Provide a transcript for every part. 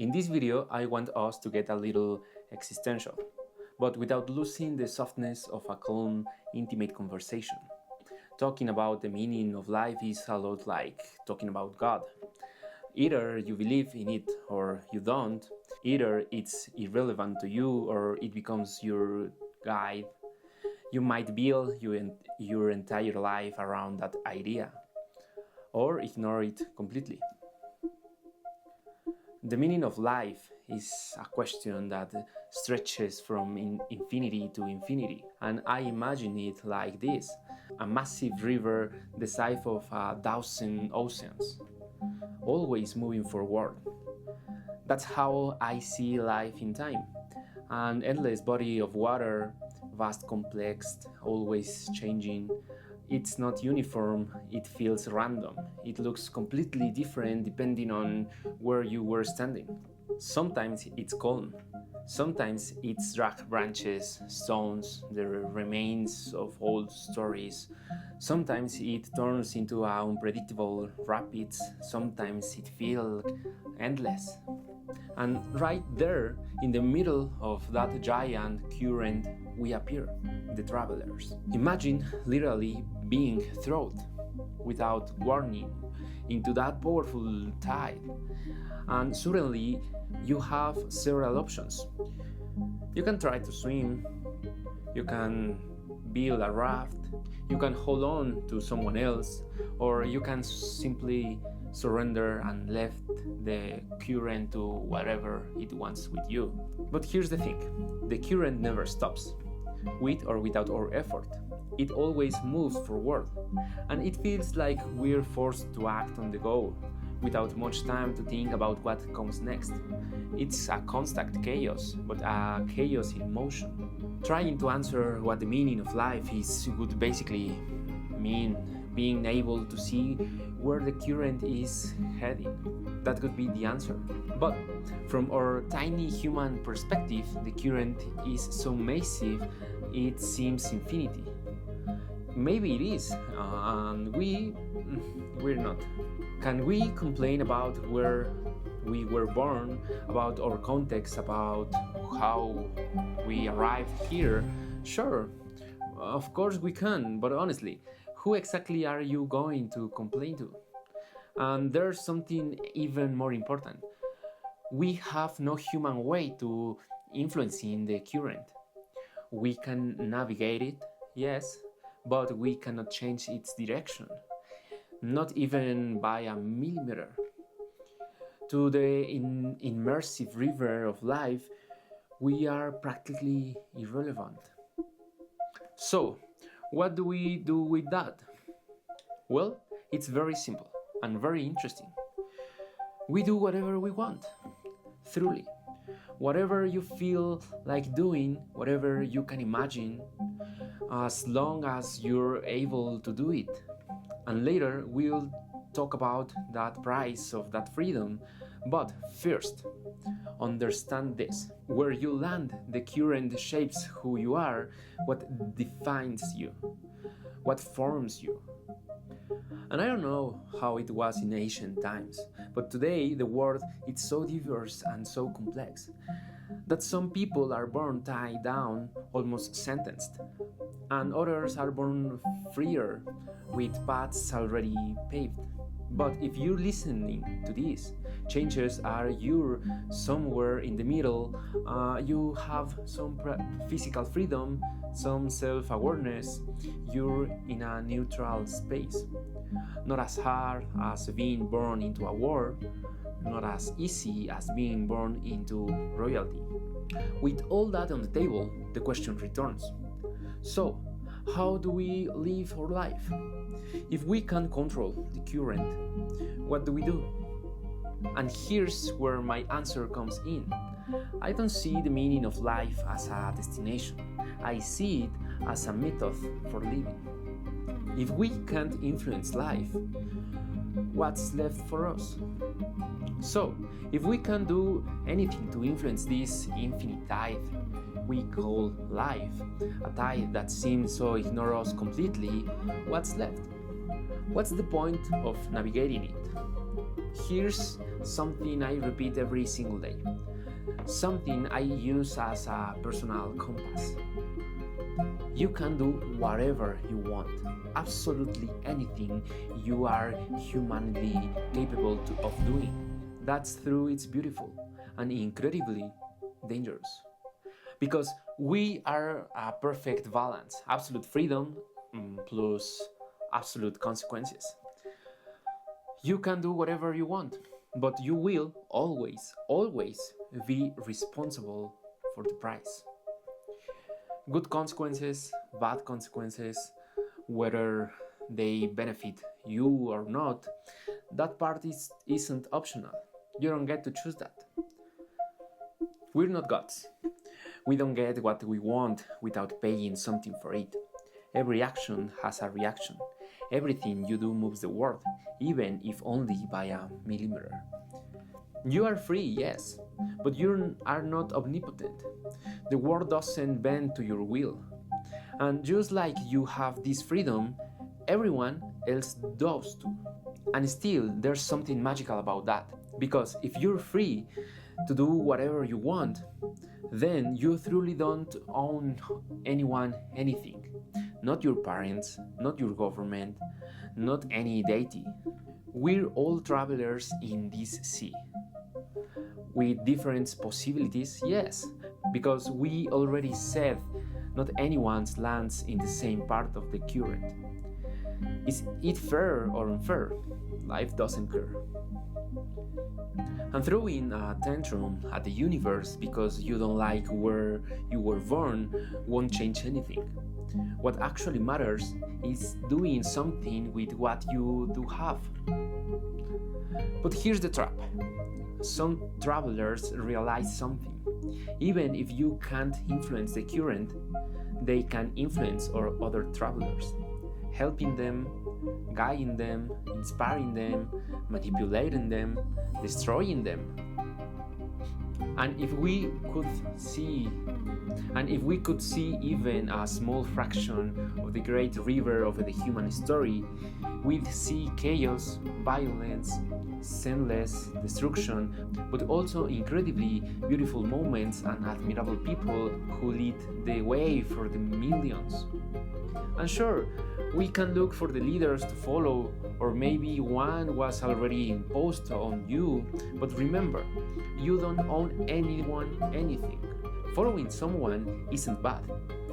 In this video, I want us to get a little existential, but without losing the softness of a calm, intimate conversation. Talking about the meaning of life is a lot like talking about God. Either you believe in it or you don't, either it's irrelevant to you or it becomes your guide. You might build your entire life around that idea, or ignore it completely. The meaning of life is a question that stretches from infinity to infinity, and I imagine it like this: a massive river the size of 1,000 oceans, always moving forward. That's how I see life in time: an endless body of water, vast, complex, always changing. It's not uniform, it feels random. It looks completely different depending on where you were standing. Sometimes it's calm. Sometimes it's dark branches, stones, the remains of old stories. Sometimes it turns into unpredictable rapids. Sometimes it feels endless. And right there, in the middle of that giant current, we appear, the travelers. Imagine literally being thrown without warning into that powerful tide, and suddenly you have several options. You can try to swim, you can build a raft, you can hold on to someone else, or you can simply surrender and left the current to whatever it wants with you. But here's the thing: the current never stops, with or without our effort. It always moves forward, and it feels like we're forced to act on the go, without much time to think about what comes next. It's a constant chaos, but a chaos in motion. Trying to answer what the meaning of life is would basically mean being able to see where the current is heading. That could be the answer. But from our tiny human perspective, the current is so massive it seems infinity. Maybe it is, and we're not. Can we complain about where we were born, about our context, about how we arrived here? Sure, of course we can, but honestly, who exactly are you going to complain to? And there's something even more important. We have no human way to influencing the current. We can navigate it, yes, but we cannot change its direction, not even by a millimeter. To the immersive river of life, we are practically irrelevant. So, what do we do with that? Well, it's very simple and very interesting. We do whatever we want, truly. Whatever you feel like doing, whatever you can imagine, as long as you're able to do it. And later we'll talk about that price of that freedom. But first, understand this: where you land, the current shapes who you are, what defines you, what forms you. And I don't know how it was in ancient times, but today the world is so diverse and so complex that some people are born tied down, almost sentenced, and others are born freer, with paths already paved. But if you're listening to this, chances are you're somewhere in the middle. You have some physical freedom, some self-awareness. You're in a neutral space. Not as hard as being born into a war, not as easy as being born into royalty. With all that on the table, the question returns. So, how do we live our life? If we can't control the current, what do we do? And here's where my answer comes in. I don't see the meaning of life as a destination. I see it as a method for living. If we can't influence life, what's left for us? So, if we can't do anything to influence this infinite tide we call life, a tide that seems to ignore us completely, what's left? What's the point of navigating it? Here's something I repeat every single day, something I use as a personal compass. You can do whatever you want, absolutely anything you are humanly capable of doing. That's true, it's beautiful and incredibly dangerous. Because we are a perfect balance, absolute freedom plus absolute consequences. You can do whatever you want, but you will always be responsible for the price. Good consequences, bad consequences, whether they benefit you or not, that part isn't optional. You don't get to choose that. We're not gods. We don't get what we want without paying something for it. Every action has a reaction. Everything you do moves the world, even if only by a millimeter. You are free, yes, but you are not omnipotent. The world doesn't bend to your will. And just like you have this freedom, everyone else does too. And still, there's something magical about that. Because if you're free to do whatever you want, then you truly don't own anyone anything. Not your parents, not your government, not any deity. We're all travelers in this sea. With different possibilities, yes, because we already said not anyone lands in the same part of the current. Is it fair or unfair? Life doesn't care. And throwing a tantrum at the universe because you don't like where you were born won't change anything. What actually matters is doing something with what you do have. But here's the trap. Some travelers realize something. Even if you can't influence the current, they can influence other travelers, helping them, guiding them, inspiring them, manipulating them, destroying them. And if we could see even a small fraction of the great river of the human story, we'd see chaos, violence, senseless destruction, but also incredibly beautiful moments and admirable people who lead the way for the millions. And sure, we can look for the leaders to follow, or maybe one was already imposed on you, but remember, you don't own anyone anything. Following someone isn't bad.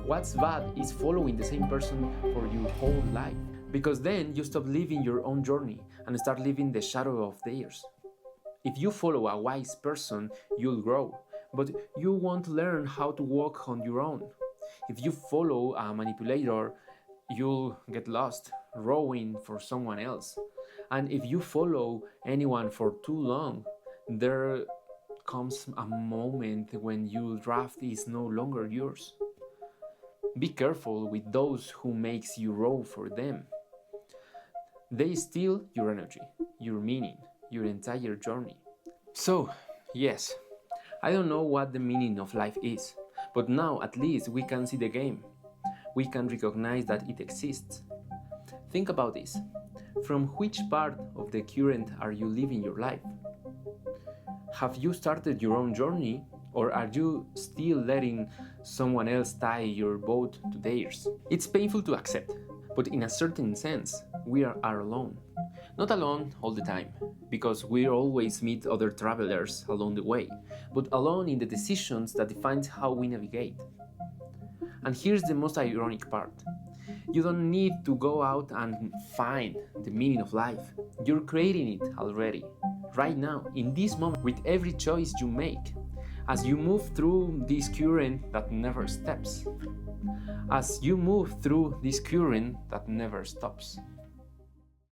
What's bad is following the same person for your whole life, because then you stop living your own journey and start living the shadow of theirs. If you follow a wise person, you'll grow, but you won't learn how to walk on your own. If you follow a manipulator, you'll get lost, rowing for someone else. And if you follow anyone for too long, there comes a moment when your draft is no longer yours. Be careful with those who makes you row for them. They steal your energy, your meaning, your entire journey. So, yes, I don't know what the meaning of life is, but now at least we can see the game. We can recognize that it exists. Think about this. From which part of the current are you living your life? Have you started your own journey, or are you still letting someone else tie your boat to theirs? It's painful to accept, but in a certain sense, we are alone. Not alone all the time, because we always meet other travelers along the way, but alone in the decisions that define how we navigate. And here's the most ironic part. You don't need to go out and find the meaning of life. You're creating it already, right now, in this moment, with every choice you make, as you move through this current that never stops. As you move through this current that never stops.